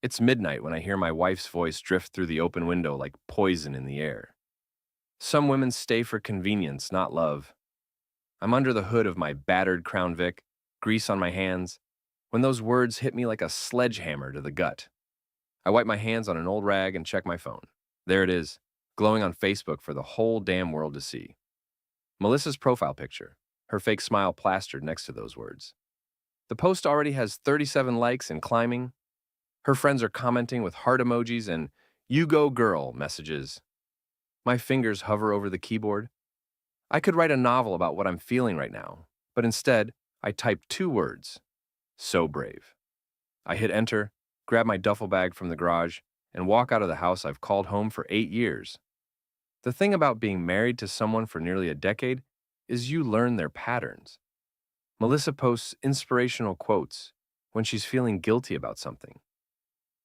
It's midnight when I hear my wife's voice drift through the open window like poison in the air. Some women stay for convenience, not love. I'm under the hood of my battered Crown Vic, grease on my hands, when those words hit me like a sledgehammer to the gut. I wipe my hands on an old rag and check my phone. There it is, glowing on Facebook for the whole damn world to see. Melissa's profile picture, her fake smile plastered next to those words. The post already has 37 likes and climbing. Her friends are commenting with heart emojis and "You go girl" messages. My fingers hover over the keyboard. I could write a novel about what I'm feeling right now, but instead, I type two words: so brave. I hit enter, grab my duffel bag from the garage, and walk out of the house I've called home for 8 years. The thing about being married to someone for nearly a decade is you learn their patterns. Melissa posts inspirational quotes when she's feeling guilty about something.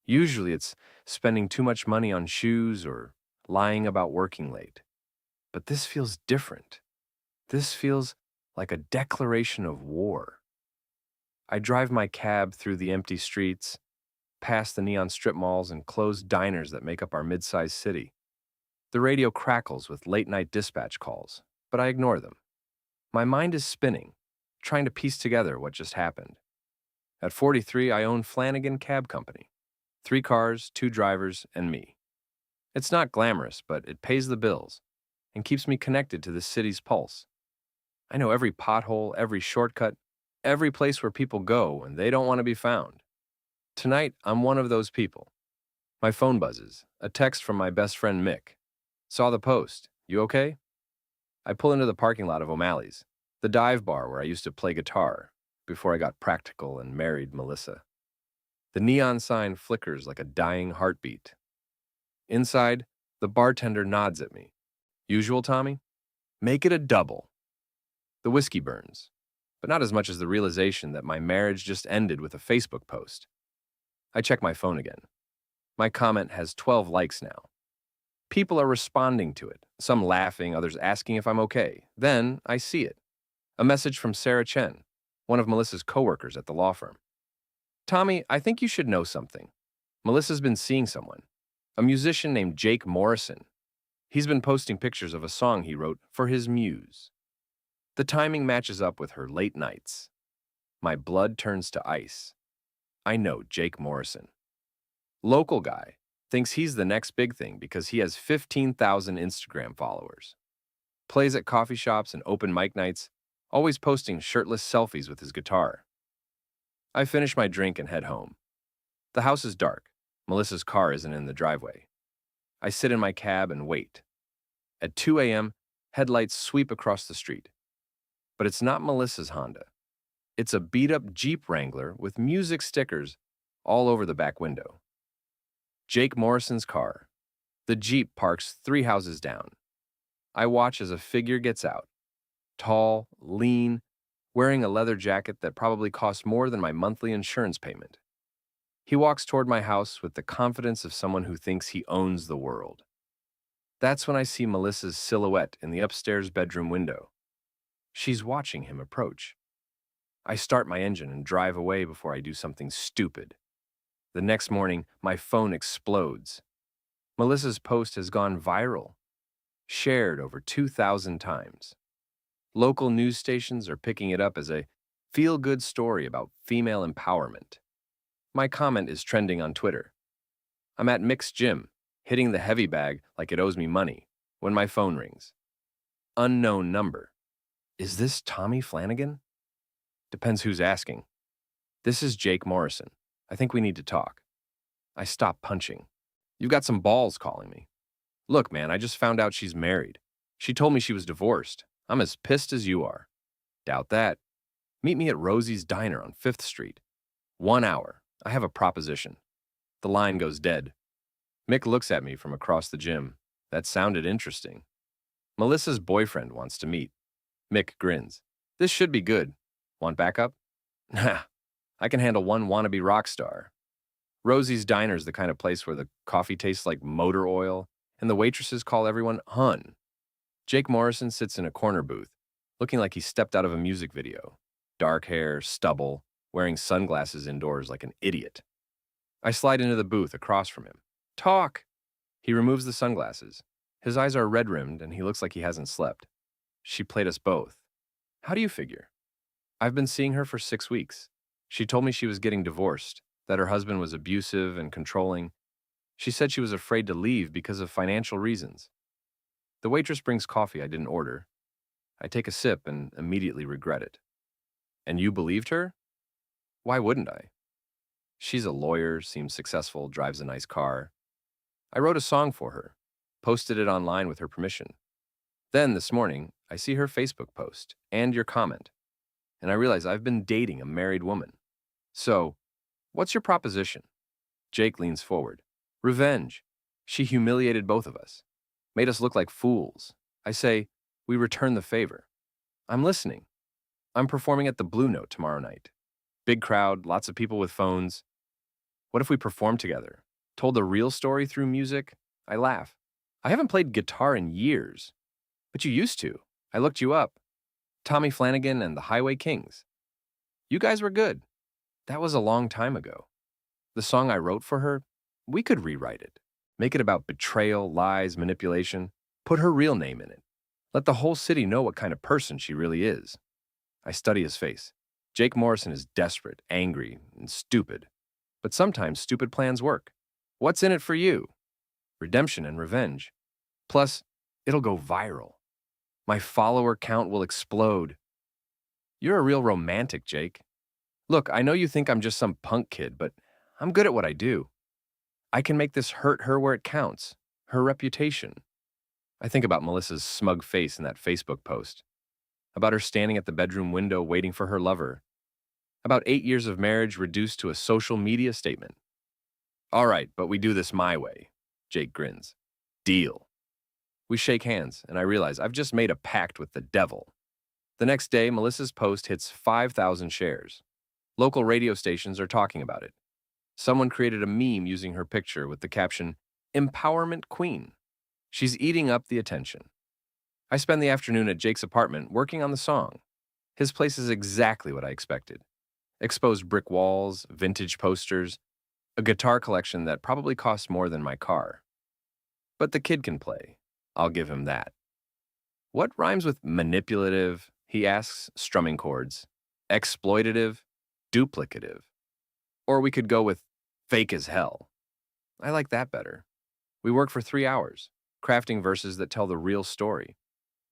Usually it's spending too much money on shoes or lying about working late. But this feels different. This feels like a declaration of war. I drive my cab through the empty streets, past the neon strip malls and closed diners that make up our mid-sized city. The radio crackles with late-night dispatch calls, but I ignore them. My mind is spinning, trying to piece together what just happened. At 43, I own Flanagan Cab Company. 3 cars, 2 drivers, and me. It's not glamorous, but it pays the bills and keeps me connected to the city's pulse. I know every pothole, every shortcut, every place where people go when they don't want to be found. Tonight, I'm one of those people. My phone buzzes, a text from my best friend Mick. Saw the post. You okay? I pull into the parking lot of O'Malley's, the dive bar where I used to play guitar before I got practical and married Melissa. The neon sign flickers like a dying heartbeat. Inside, the bartender nods at me. Usual, Tommy? Make it a double. The whiskey burns, but not as much as the realization that my marriage just ended with a Facebook post. I check my phone again. My comment has 12 likes now. People are responding to it, some laughing, others asking if I'm okay. Then I see it. A message from Sarah Chen, one of Melissa's coworkers at the law firm. Tommy, I think you should know something. Melissa's been seeing someone, a musician named Jake Morrison. He's been posting pictures of a song he wrote for his muse. The timing matches up with her late nights. My blood turns to ice. I know Jake Morrison. Local guy, thinks he's the next big thing because he has 15,000 Instagram followers. Plays at coffee shops and open mic nights, always posting shirtless selfies with his guitar. I finish my drink and head home. The house is dark. Melissa's car isn't in the driveway. I sit in my cab and wait. At 2 a.m., headlights sweep across the street. But it's not Melissa's Honda. It's a beat-up Jeep Wrangler with music stickers all over the back window. Jake Morrison's car. The Jeep parks 3 houses down. I watch as a figure gets out. Tall, lean, wearing a leather jacket that probably costs more than my monthly insurance payment. He walks toward my house with the confidence of someone who thinks he owns the world. That's when I see Melissa's silhouette in the upstairs bedroom window. She's watching him approach. I start my engine and drive away before I do something stupid. The next morning, my phone explodes. Melissa's post has gone viral, shared over 2,000 times. Local news stations are picking it up as a feel-good story about female empowerment. My comment is trending on Twitter. I'm at Mick's gym, hitting the heavy bag like it owes me money, when my phone rings. Unknown number. Is this Tommy Flanagan? Depends who's asking. This is Jake Morrison. I think we need to talk. I stop punching. You've got some balls calling me. Look, man, I just found out she's married. She told me she was divorced. I'm as pissed as you are. Doubt that. Meet me at Rosie's Diner on 5th Street. 1 hour. I have a proposition. The line goes dead. Mick looks at me from across the gym. That sounded interesting. Melissa's boyfriend wants to meet. Mick grins. This should be good. Want backup? Nah, I can handle one wannabe rock star. Rosie's Diner's the kind of place where the coffee tastes like motor oil, and the waitresses call everyone hun. Jake Morrison sits in a corner booth, looking like he stepped out of a music video. Dark hair, stubble, wearing sunglasses indoors like an idiot. I slide into the booth across from him. Talk! He removes the sunglasses. His eyes are red-rimmed and he looks like he hasn't slept. She played us both. How do you figure? I've been seeing her for 6 weeks. She told me she was getting divorced, that her husband was abusive and controlling. She said she was afraid to leave because of financial reasons. The waitress brings coffee I didn't order. I take a sip and immediately regret it. And you believed her? Why wouldn't I? She's a lawyer, seems successful, drives a nice car. I wrote a song for her, posted it online with her permission. Then, this morning, I see her Facebook post and your comment, and I realize I've been dating a married woman. So, what's your proposition? Jake leans forward. Revenge. She humiliated both of us, made us look like fools. I say, we return the favor. I'm listening. I'm performing at the Blue Note tomorrow night. Big crowd, lots of people with phones. What if we performed together? Told the real story through music? I laugh. I haven't played guitar in years. But you used to. I looked you up. Tommy Flanagan and the Highway Kings. You guys were good. That was a long time ago. The song I wrote for her, we could rewrite it. Make it about betrayal, lies, manipulation. Put her real name in it. Let the whole city know what kind of person she really is. I study his face. Jake Morrison is desperate, angry, and stupid. But sometimes stupid plans work. What's in it for you? Redemption and revenge. Plus, it'll go viral. My follower count will explode. You're a real romantic, Jake. Look, I know you think I'm just some punk kid, but I'm good at what I do. I can make this hurt her where it counts, her reputation. I think about Melissa's smug face in that Facebook post, about her standing at the bedroom window waiting for her lover, about 8 years of marriage reduced to a social media statement. All right, but we do this my way. Jake grins. Deal. We shake hands, and I realize I've just made a pact with the devil. The next day, Melissa's post hits 5,000 shares. Local radio stations are talking about it. Someone created a meme using her picture with the caption, Empowerment Queen. She's eating up the attention. I spend the afternoon at Jake's apartment working on the song. His place is exactly what I expected. Exposed brick walls, vintage posters, a guitar collection that probably costs more than my car. But the kid can play. I'll give him that. What rhymes with manipulative, he asks, strumming chords. Exploitative, duplicative. Or we could go with fake as hell. I like that better. We work for 3 hours, crafting verses that tell the real story.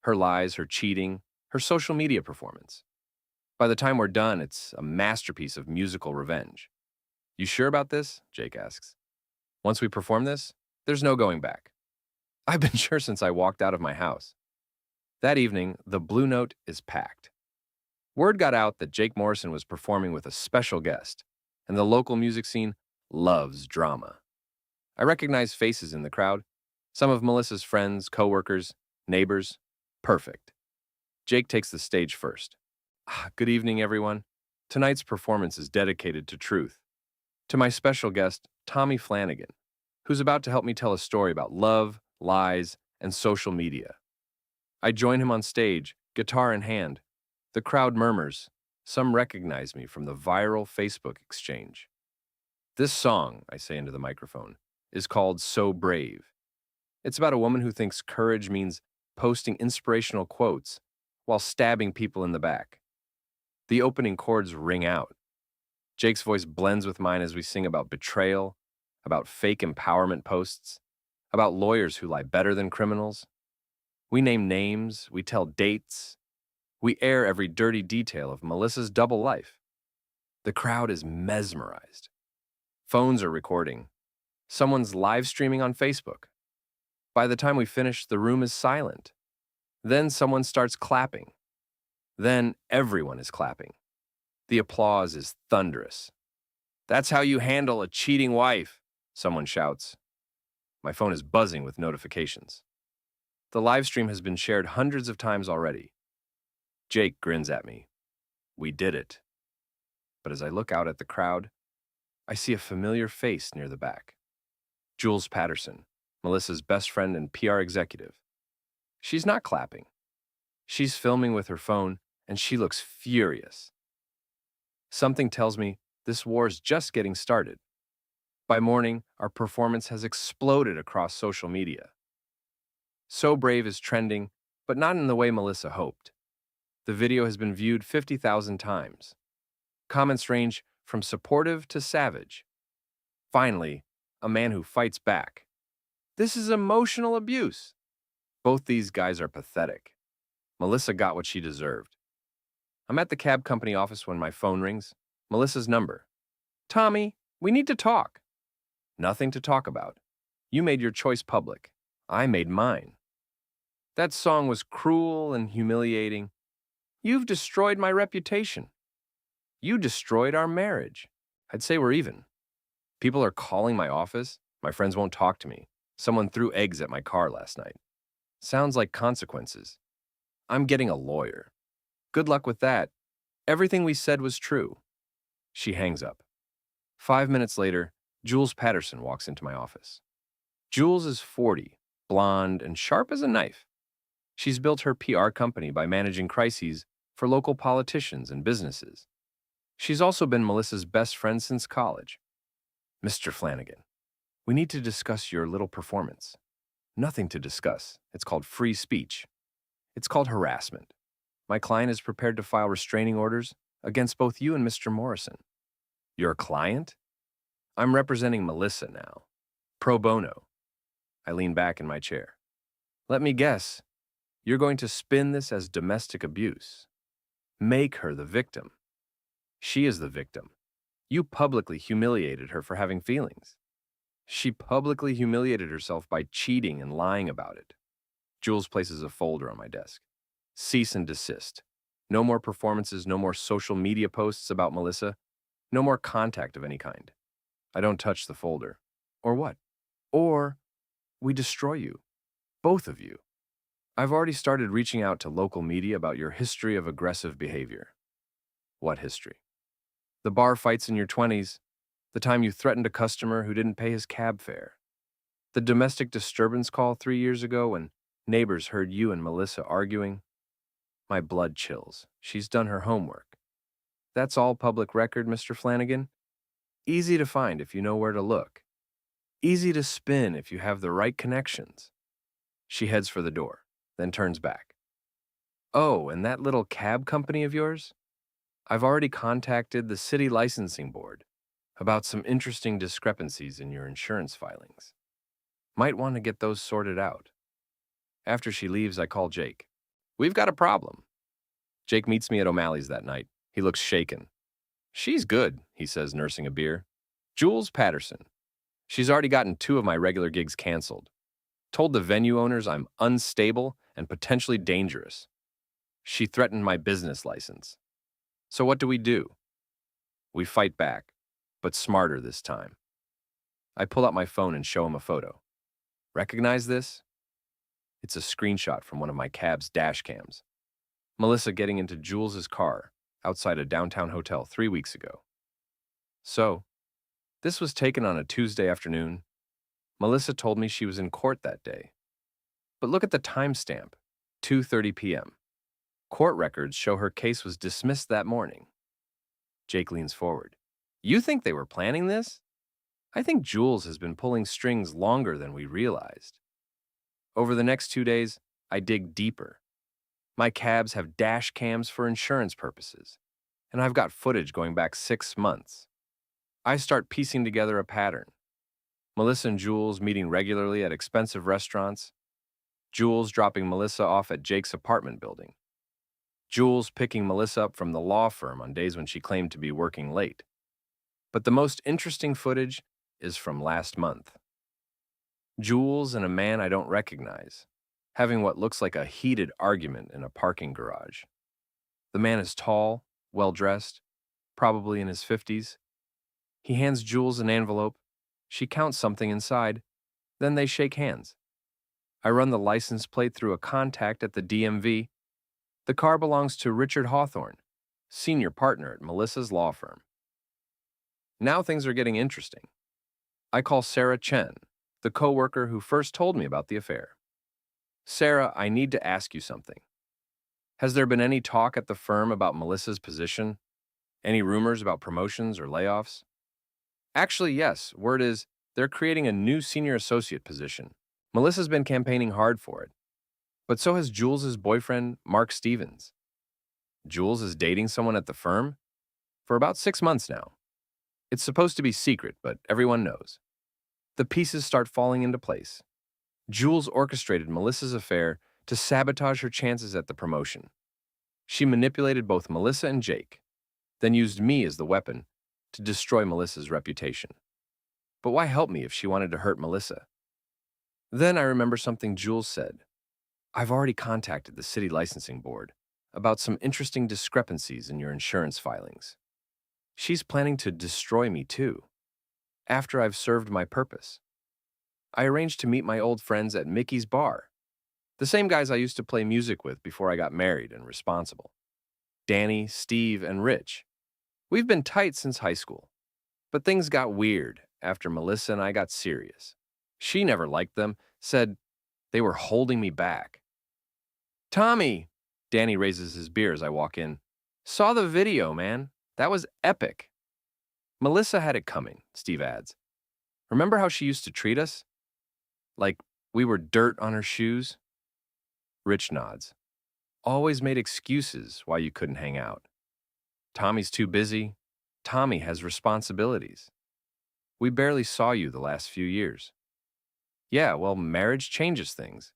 Her lies, her cheating, her social media performance. By the time we're done, it's a masterpiece of musical revenge. You sure about this? Jake asks. Once we perform this, there's no going back. I've been sure since I walked out of my house. That evening, the Blue Note is packed. Word got out that Jake Morrison was performing with a special guest, and the local music scene loves drama. I recognize faces in the crowd, some of Melissa's friends, coworkers, neighbors. Perfect. Jake takes the stage first. Good evening, everyone. Tonight's performance is dedicated to truth. To my special guest, Tommy Flanagan, who's about to help me tell a story about love, lies, and social media. I join him on stage, guitar in hand. The crowd murmurs. Some recognize me from the viral Facebook exchange. This song, I say into the microphone, is called So Brave. It's about a woman who thinks courage means posting inspirational quotes while stabbing people in the back. The opening chords ring out. Jake's voice blends with mine as we sing about betrayal, about fake empowerment posts, about lawyers who lie better than criminals. We name names, we tell dates, we air every dirty detail of Melissa's double life. The crowd is mesmerized. Phones are recording. Someone's live streaming on Facebook. By the time we finish, the room is silent. Then someone starts clapping. Then everyone is clapping. The applause is thunderous. That's how you handle a cheating wife, someone shouts. My phone is buzzing with notifications. The live stream has been shared hundreds of times already. Jake grins at me. We did it. But as I look out at the crowd, I see a familiar face near the back. Jules Patterson, Melissa's best friend and PR executive. She's not clapping. She's filming with her phone, and she looks furious. Something tells me this war's just getting started. By morning, our performance has exploded across social media. So Brave is trending, but not in the way Melissa hoped. The video has been viewed 50,000 times. Comments range from supportive to savage. Finally, a man who fights back. This is emotional abuse. Both these guys are pathetic. Melissa got what she deserved. I'm at the cab company office when my phone rings. Melissa's number. Tommy, we need to talk. Nothing to talk about. You made your choice public. I made mine. That song was cruel and humiliating. You've destroyed my reputation. You destroyed our marriage. I'd say we're even. People are calling my office. My friends won't talk to me. Someone threw eggs at my car last night. Sounds like consequences. I'm getting a lawyer. Good luck with that. Everything we said was true. She hangs up. 5 minutes later, Jules Patterson walks into my office. Jules is 40, blonde, and sharp as a knife. She's built her PR company by managing crises for local politicians and businesses. She's also been Melissa's best friend since college. Mr. Flanagan, we need to discuss your little performance. Nothing to discuss. It's called free speech. It's called harassment. My client is prepared to file restraining orders against both you and Mr. Morrison. Your client? I'm representing Melissa now. Pro bono. I lean back in my chair. Let me guess. You're going to spin this as domestic abuse. Make her the victim. She is the victim. You publicly humiliated her for having feelings. She publicly humiliated herself by cheating and lying about it. Jules places a folder on my desk. Cease and desist. No more performances, no more social media posts about Melissa, no more contact of any kind. I don't touch the folder. Or what? Or we destroy you. Both of you. I've already started reaching out to local media about your history of aggressive behavior. What history? The bar fights in your 20s, the time you threatened a customer who didn't pay his cab fare, the domestic disturbance call 3 years ago when neighbors heard you and Melissa arguing. My blood chills. She's done her homework. That's all public record, Mr. Flanagan. Easy to find if you know where to look. Easy to spin if you have the right connections. She heads for the door, then turns back. Oh, and that little cab company of yours? I've already contacted the city licensing board about some interesting discrepancies in your insurance filings. Might want to get those sorted out. After she leaves, I call Jake. We've got a problem. Jake meets me at O'Malley's that night. He looks shaken. She's good, he says, nursing a beer. Jules Patterson. She's already gotten 2 of my regular gigs canceled. Told the venue owners I'm unstable and potentially dangerous. She threatened my business license. So what do? We fight back, but smarter this time. I pull out my phone and show him a photo. Recognize this? It's a screenshot from one of my cab's dash cams. Melissa getting into Jules's car outside a downtown hotel 3 weeks ago. So, this was taken on a Tuesday afternoon. Melissa told me she was in court that day. But look at the timestamp, 2:30 p.m. Court records show her case was dismissed that morning. Jake leans forward. You think they were planning this? I think Jules has been pulling strings longer than we realized. Over the next 2 days, I dig deeper. My cabs have dash cams for insurance purposes, and I've got footage going back 6 months. I start piecing together a pattern. Melissa and Jules meeting regularly at expensive restaurants. Jules dropping Melissa off at Jake's apartment building. Jules picking Melissa up from the law firm on days when she claimed to be working late. But the most interesting footage is from last month. Jules and a man I don't recognize, having what looks like a heated argument in a parking garage. The man is tall, well-dressed, probably in his 50s. He hands Jules an envelope. She counts something inside. Then they shake hands. I run the license plate through a contact at the DMV. The car belongs to Richard Hawthorne, senior partner at Melissa's law firm. Now things are getting interesting. I call Sarah Chen, the coworker who first told me about the affair. Sarah, I need to ask you something. Has there been any talk at the firm about Melissa's position? Any rumors about promotions or layoffs? Actually, yes, word is they're creating a new senior associate position. Melissa's been campaigning hard for it, but so has Jules' boyfriend, Mark Stevens. Jules is dating someone at the firm for about 6 months now. It's supposed to be secret, but everyone knows. The pieces start falling into place. Jules orchestrated Melissa's affair to sabotage her chances at the promotion. She manipulated both Melissa and Jake, then used me as the weapon to destroy Melissa's reputation. But why help me if she wanted to hurt Melissa? Then I remember something Jules said. I've already contacted the city licensing board about some interesting discrepancies in your insurance filings. She's planning to destroy me too, after I've served my purpose. I arranged to meet my old friends at Mickey's bar, the same guys I used to play music with before I got married and responsible. Danny, Steve, and Rich. We've been tight since high school, but things got weird after Melissa and I got serious. She never liked them, said they were holding me back. Tommy, Danny raises his beer as I walk in. Saw the video, man. That was epic. Melissa had it coming, Steve adds. Remember how she used to treat us? Like we were dirt on her shoes? Rich nods. Always made excuses why you couldn't hang out. Tommy's too busy. Tommy has responsibilities. We barely saw you the last few years. Yeah, well, marriage changes things.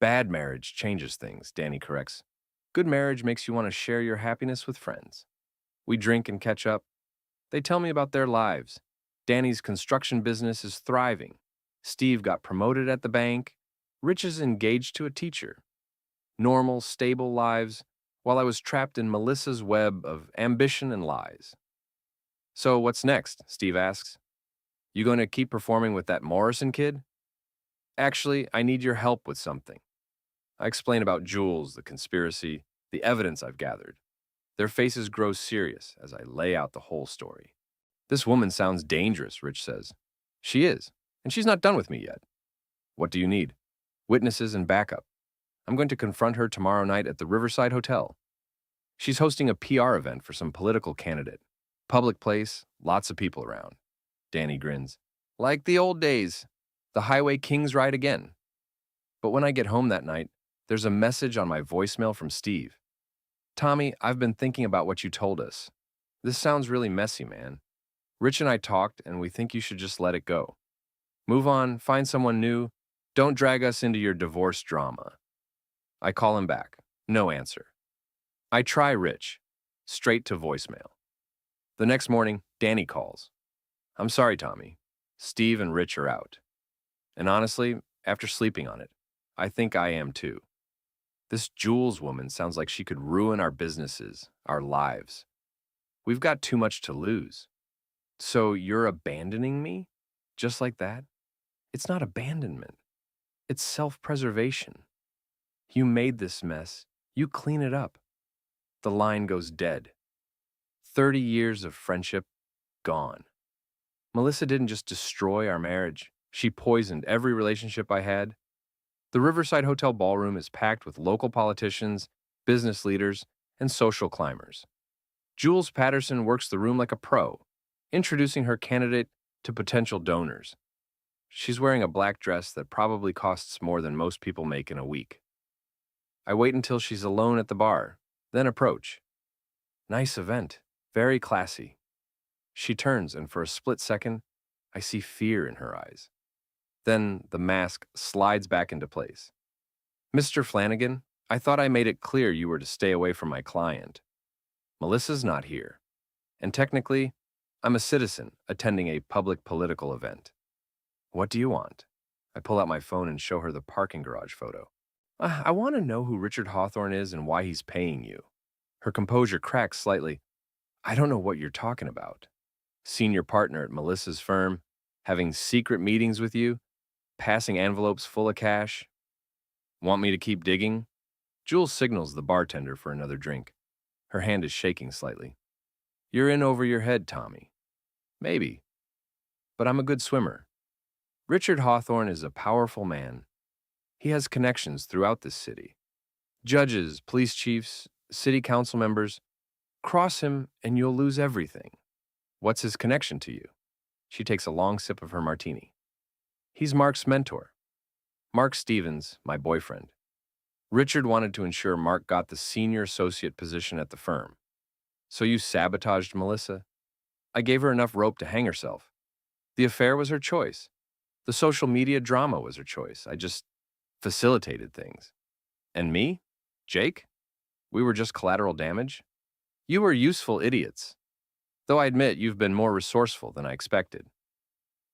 Bad marriage changes things, Danny corrects. Good marriage makes you want to share your happiness with friends. We drink and catch up. They tell me about their lives. Danny's construction business is thriving. Steve got promoted at the bank. Rich is engaged to a teacher. Normal, stable lives, while I was trapped in Melissa's web of ambition and lies. So what's next? Steve asks. You going to keep performing with that Morrison kid? Actually, I need your help with something. I explain about Jules, the conspiracy, the evidence I've gathered. Their faces grow serious as I lay out the whole story. This woman sounds dangerous, Rich says. She is, and she's not done with me yet. What do you need? Witnesses and backup. I'm going to confront her tomorrow night at the Riverside Hotel. She's hosting a PR event for some political candidate. Public place, lots of people around. Danny grins. Like the old days. The Highway Kings ride again. But when I get home that night, there's a message on my voicemail from Steve. Tommy, I've been thinking about what you told us. This sounds really messy, man. Rich and I talked, and we think you should just let it go. Move on, find someone new. Don't drag us into your divorce drama. I call him back. No answer. I try Rich. Straight to voicemail. The next morning, Danny calls. I'm sorry, Tommy. Steve and Rich are out. And honestly, after sleeping on it, I think I am too. This Jules woman sounds like she could ruin our businesses, our lives. We've got too much to lose. So you're abandoning me? Just like that? It's not abandonment. It's self-preservation. You made this mess. You clean it up. The line goes dead. 30 years of friendship, gone. Melissa didn't just destroy our marriage. She poisoned every relationship I had. The Riverside Hotel ballroom is packed with local politicians, business leaders, and social climbers. Jules Patterson works the room like a pro, introducing her candidate to potential donors. She's wearing a black dress that probably costs more than most people make in a week. I wait until she's alone at the bar, then approach. Nice event, very classy. She turns, and for a split second, I see fear in her eyes. Then the mask slides back into place. Mr. Flanagan, I thought I made it clear you were to stay away from my client. Melissa's not here, and technically, I'm a citizen attending a public political event. What do you want? I pull out my phone and show her the parking garage photo. I want to know who Richard Hawthorne is and why he's paying you. Her composure cracks slightly. I don't know what you're talking about. Senior partner at Melissa's firm, having secret meetings with you, passing envelopes full of cash. Want me to keep digging? Jules signals the bartender for another drink. Her hand is shaking slightly. You're in over your head, Tommy. Maybe. But I'm a good swimmer. Richard Hawthorne is a powerful man. He has connections throughout this city. Judges, police chiefs, city council members. Cross him and you'll lose everything. What's his connection to you? She takes a long sip of her martini. He's Mark's mentor. Mark Stevens, my boyfriend. Richard wanted to ensure Mark got the senior associate position at the firm. So you sabotaged Melissa? I gave her enough rope to hang herself. The affair was her choice. The social media drama was her choice. I just facilitated things. And me? Jake? We were just collateral damage? You were useful idiots. Though I admit you've been more resourceful than I expected.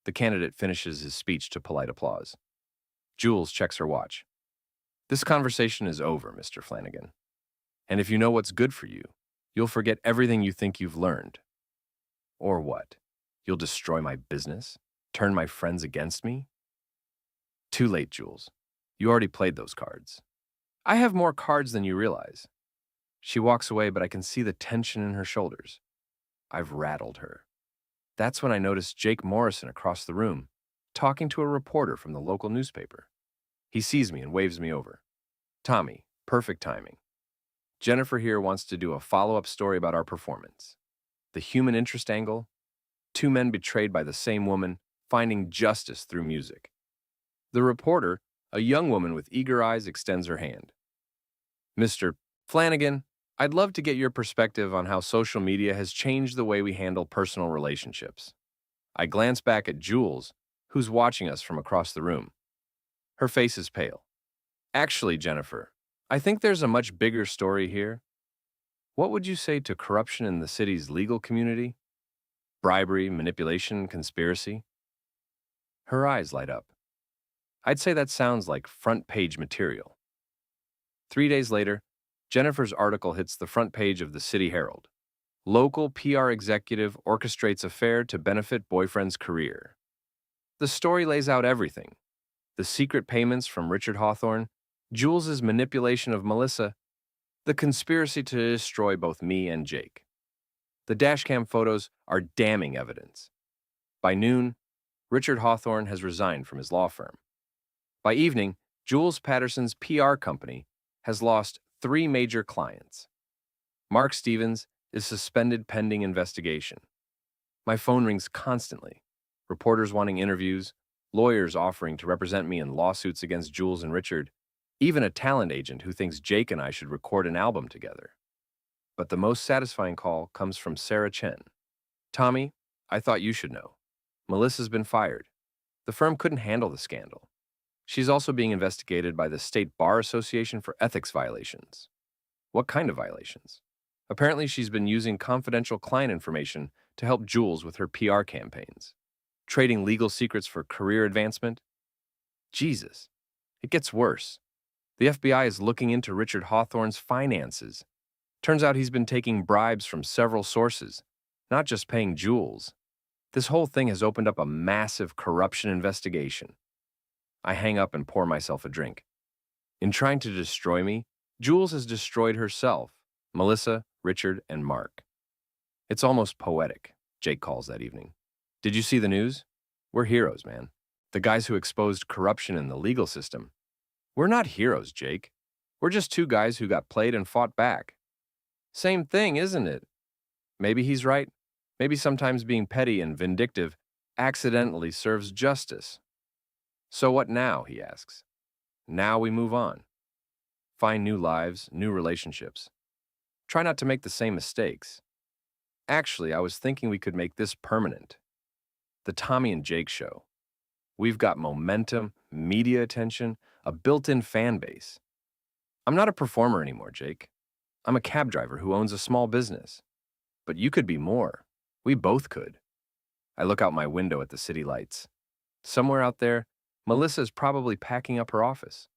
The candidate finishes his speech to polite applause. Jules checks her watch. This conversation is over, Mr. Flanagan. And if you know what's good for you, you'll forget everything you think you've learned. Or what? You'll destroy my business? Turn my friends against me? Too late, Jules. You already played those cards. I have more cards than you realize. She walks away, but I can see the tension in her shoulders. I've rattled her. That's when I notice Jake Morrison across the room, talking to a reporter from the local newspaper. He sees me and waves me over. Tommy, perfect timing. Jennifer here wants to do a follow-up story about our performance. The human interest angle, two men betrayed by the same woman, finding justice through music. The reporter, a young woman with eager eyes, extends her hand. Mr. Flanagan, I'd love to get your perspective on how social media has changed the way we handle personal relationships. I glance back at Jules, who's watching us from across the room. Her face is pale. Actually, Jennifer, I think there's a much bigger story here. What would you say to corruption in the city's legal community? Bribery, manipulation, conspiracy? Her eyes light up. I'd say that sounds like front-page material. 3 days later, Jennifer's article hits the front page of the City Herald. Local PR executive orchestrates affair to benefit boyfriend's career. The story lays out everything. The secret payments from Richard Hawthorne, Jules's manipulation of Melissa, the conspiracy to destroy both me and Jake. The dashcam photos are damning evidence. By noon, Richard Hawthorne has resigned from his law firm. By evening, Jules Patterson's PR company has lost 3 major clients. Mark Stevens is suspended pending investigation. My phone rings constantly. Reporters wanting interviews, lawyers offering to represent me in lawsuits against Jules and Richard, even a talent agent who thinks Jake and I should record an album together. But the most satisfying call comes from Sarah Chen. Tommy, I thought you should know. Melissa's been fired. The firm couldn't handle the scandal. She's also being investigated by the State Bar Association for ethics violations. What kind of violations? Apparently, she's been using confidential client information to help Jules with her PR campaigns. Trading legal secrets for career advancement? Jesus, it gets worse. The FBI is looking into Richard Hawthorne's finances. Turns out he's been taking bribes from several sources, not just paying Jules. This whole thing has opened up a massive corruption investigation. I hang up and pour myself a drink. In trying to destroy me, Jules has destroyed herself, Melissa, Richard, and Mark. It's almost poetic, Jake calls that evening. Did you see the news? We're heroes, man. The guys who exposed corruption in the legal system. We're not heroes, Jake. We're just 2 guys who got played and fought back. Same thing, isn't it? Maybe he's right. Maybe sometimes being petty and vindictive accidentally serves justice. So what now, he asks. Now we move on. Find new lives, new relationships. Try not to make the same mistakes. Actually, I was thinking we could make this permanent. The Tommy and Jake Show. We've got momentum, media attention, a built-in fan base. I'm not a performer anymore, Jake. I'm a cab driver who owns a small business. But you could be more. We both could. I look out my window at the city lights. Somewhere out there, Melissa is probably packing up her office.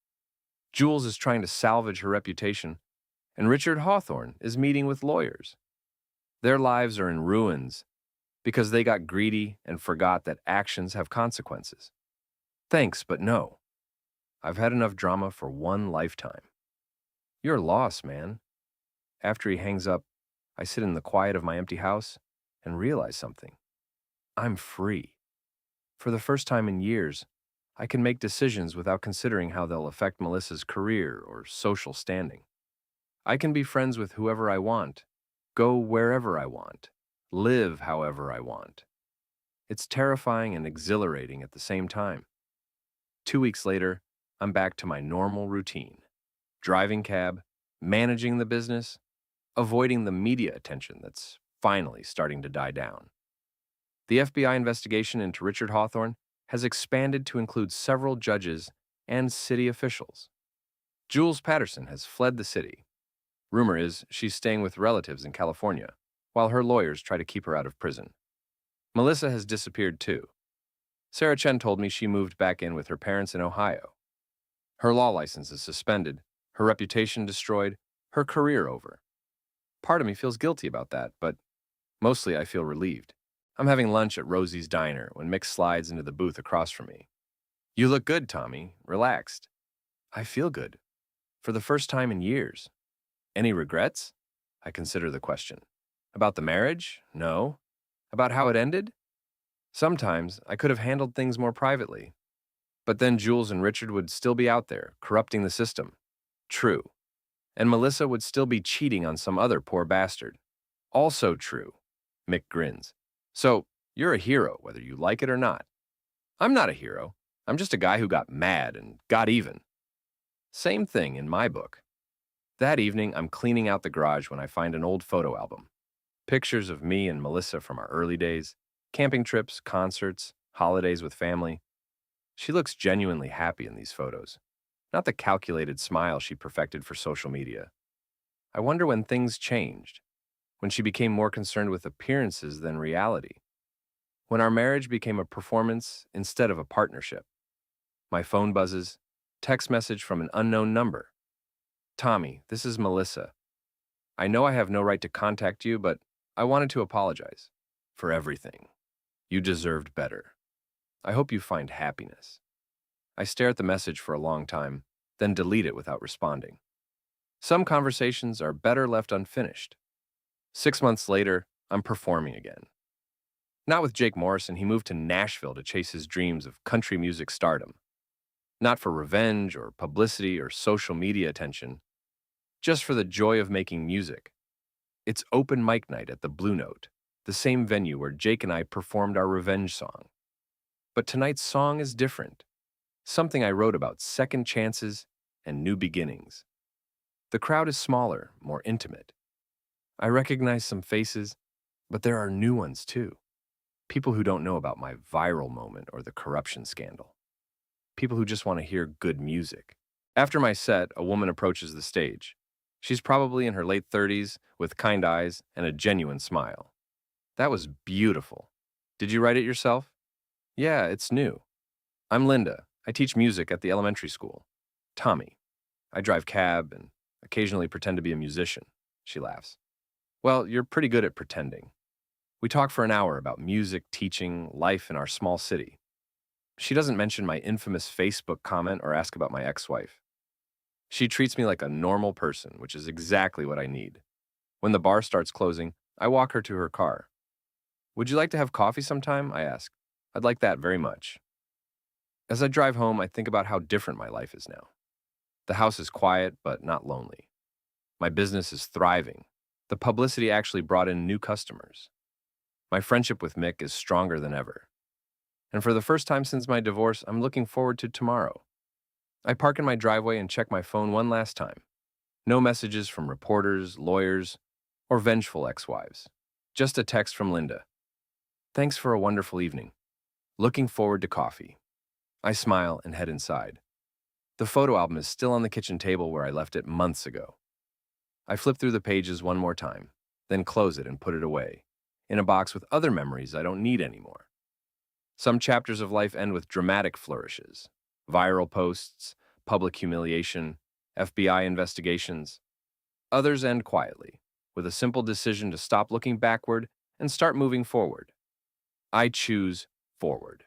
Jules is trying to salvage her reputation, and Richard Hawthorne is meeting with lawyers. Their lives are in ruins because they got greedy and forgot that actions have consequences. Thanks, but no. I've had enough drama for one lifetime. You're lost, man. After he hangs up, I sit in the quiet of my empty house and realize something. I'm free. For the first time in years, I can make decisions without considering how they'll affect Melissa's career or social standing. I can be friends with whoever I want, go wherever I want, live however I want. It's terrifying and exhilarating at the same time. 2 weeks later, I'm back to my normal routine: driving cab, managing the business, avoiding the media attention that's finally starting to die down. The FBI investigation into Richard Hawthorne has expanded to include several judges and city officials. Jules Patterson has fled the city. Rumor is she's staying with relatives in California, while her lawyers try to keep her out of prison. Melissa has disappeared too. Sarah Chen told me she moved back in with her parents in Ohio. Her law license is suspended, her reputation destroyed, her career over. Part of me feels guilty about that, but mostly I feel relieved. I'm having lunch at Rosie's Diner when Mick slides into the booth across from me. "You look good, Tommy. Relaxed." I feel good. For the first time in years. Any regrets? I consider the question. About the marriage? No. About how it ended? Sometimes I could have handled things more privately. But then Jules and Richard would still be out there, corrupting the system. True. And Melissa would still be cheating on some other poor bastard. Also true. Mick grins. So, you're a hero, whether you like it or not. I'm not a hero. I'm just a guy who got mad and got even. Same thing in my book. That evening, I'm cleaning out the garage when I find an old photo album. Pictures of me and Melissa from our early days, camping trips, concerts, holidays with family. She looks genuinely happy in these photos, not the calculated smile she perfected for social media. I wonder when things changed, when she became more concerned with appearances than reality, when our marriage became a performance instead of a partnership. My phone buzzes, text message from an unknown number. "Tommy, this is Melissa. I know I have no right to contact you, but I wanted to apologize for everything. You deserved better. I hope you find happiness." I stare at the message for a long time, then delete it without responding. Some conversations are better left unfinished. 6 months later, I'm performing again. Not with Jake Morrison, he moved to Nashville to chase his dreams of country music stardom. Not for revenge or publicity or social media attention, just for the joy of making music. It's open mic night at the Blue Note, the same venue where Jake and I performed our revenge song. But tonight's song is different. Something I wrote about second chances and new beginnings. The crowd is smaller, more intimate. I recognize some faces, but there are new ones too. People who don't know about my viral moment or the corruption scandal. People who just want to hear good music. After my set, a woman approaches the stage. She's probably in her late 30s with kind eyes and a genuine smile. "That was beautiful. Did you write it yourself?" "Yeah, it's new." "I'm Linda. I teach music at the elementary school." "Tommy. I drive cab and occasionally pretend to be a musician." She laughs. "Well, you're pretty good at pretending." We talk for an hour about music, teaching, life in our small city. She doesn't mention my infamous Facebook comment or ask about my ex-wife. She treats me like a normal person, which is exactly what I need. When the bar starts closing, I walk her to her car. "Would you like to have coffee sometime?" I ask. "I'd like that very much." As I drive home, I think about how different my life is now. The house is quiet, but not lonely. My business is thriving. The publicity actually brought in new customers. My friendship with Mick is stronger than ever. And for the first time since my divorce, I'm looking forward to tomorrow. I park in my driveway and check my phone one last time. No messages from reporters, lawyers, or vengeful ex-wives. Just a text from Linda. "Thanks for a wonderful evening. Looking forward to coffee." I smile and head inside. The photo album is still on the kitchen table where I left it months ago. I flip through the pages one more time, then close it and put it away, in a box with other memories I don't need anymore. Some chapters of life end with dramatic flourishes: viral posts, public humiliation, FBI investigations. Others end quietly, with a simple decision to stop looking backward and start moving forward. I choose forward.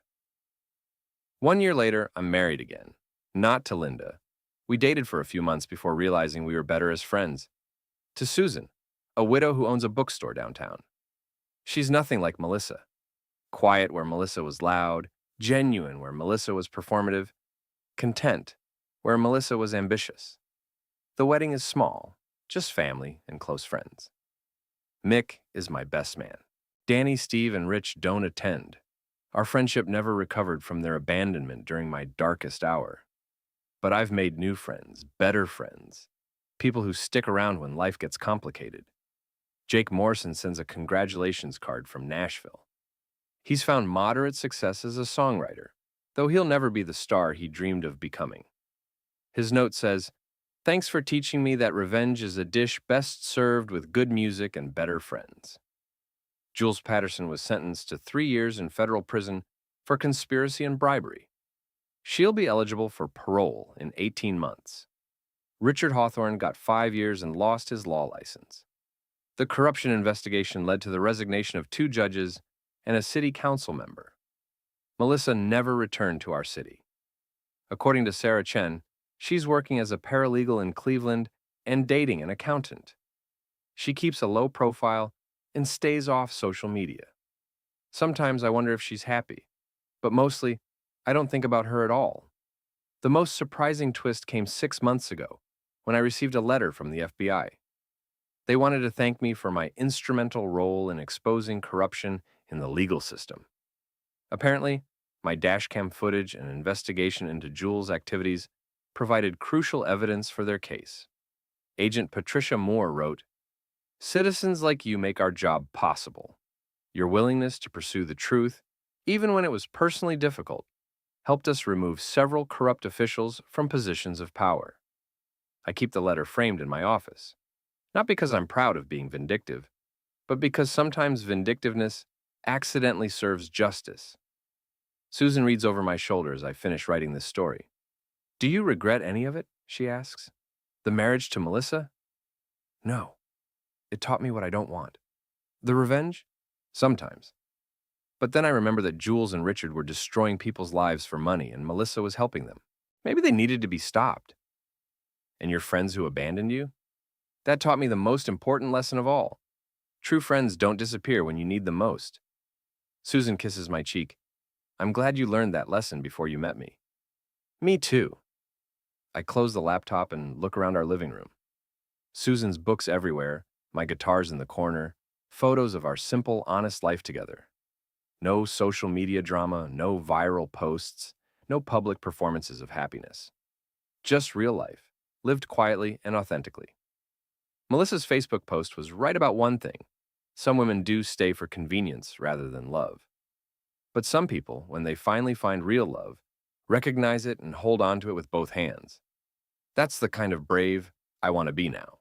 1 year later, I'm married again. Not to Linda. We dated for a few months before realizing we were better as friends. To Susan, a widow who owns a bookstore downtown. She's nothing like Melissa. Quiet where Melissa was loud, genuine where Melissa was performative, content where Melissa was ambitious. The wedding is small, just family and close friends. Mick is my best man. Danny, Steve, and Rich don't attend. Our friendship never recovered from their abandonment during my darkest hour. But I've made new friends, better friends, people who stick around when life gets complicated. Jake Morrison sends a congratulations card from Nashville. He's found moderate success as a songwriter, though he'll never be the star he dreamed of becoming. His note says, "Thanks for teaching me that revenge is a dish best served with good music and better friends." Jules Patterson was sentenced to 3 years in federal prison for conspiracy and bribery. She'll be eligible for parole in 18 months. Richard Hawthorne got 5 years and lost his law license. The corruption investigation led to the resignation of 2 judges and a city council member. Melissa never returned to our city. According to Sarah Chen, she's working as a paralegal in Cleveland and dating an accountant. She keeps a low profile and stays off social media. Sometimes I wonder if she's happy, but mostly, I don't think about her at all. The most surprising twist came 6 months ago when I received a letter from the FBI. They wanted to thank me for my instrumental role in exposing corruption in the legal system. Apparently, my dashcam footage and investigation into Jules' activities provided crucial evidence for their case. Agent Patricia Moore wrote, "Citizens like you make our job possible. Your willingness to pursue the truth, even when it was personally difficult, helped us remove several corrupt officials from positions of power." I keep the letter framed in my office, not because I'm proud of being vindictive, but because sometimes vindictiveness accidentally serves justice. Susan reads over my shoulder as I finish writing this story. "Do you regret any of it?" she asks. "The marriage to Melissa?" "No. It taught me what I don't want." "The revenge?" "Sometimes. But then I remember that Jules and Richard were destroying people's lives for money and Melissa was helping them. Maybe they needed to be stopped." "And your friends who abandoned you?" "That taught me the most important lesson of all. True friends don't disappear when you need them most." Susan kisses my cheek. "I'm glad you learned that lesson before you met me." "Me too." I close the laptop and look around our living room. Susan's books everywhere, my guitar's in the corner, photos of our simple, honest life together. No social media drama, no viral posts, no public performances of happiness. Just real life, lived quietly and authentically. Melissa's Facebook post was right about one thing. Some women do stay for convenience rather than love. But some people, when they finally find real love, recognize it and hold on to it with both hands. That's the kind of brave I want to be now.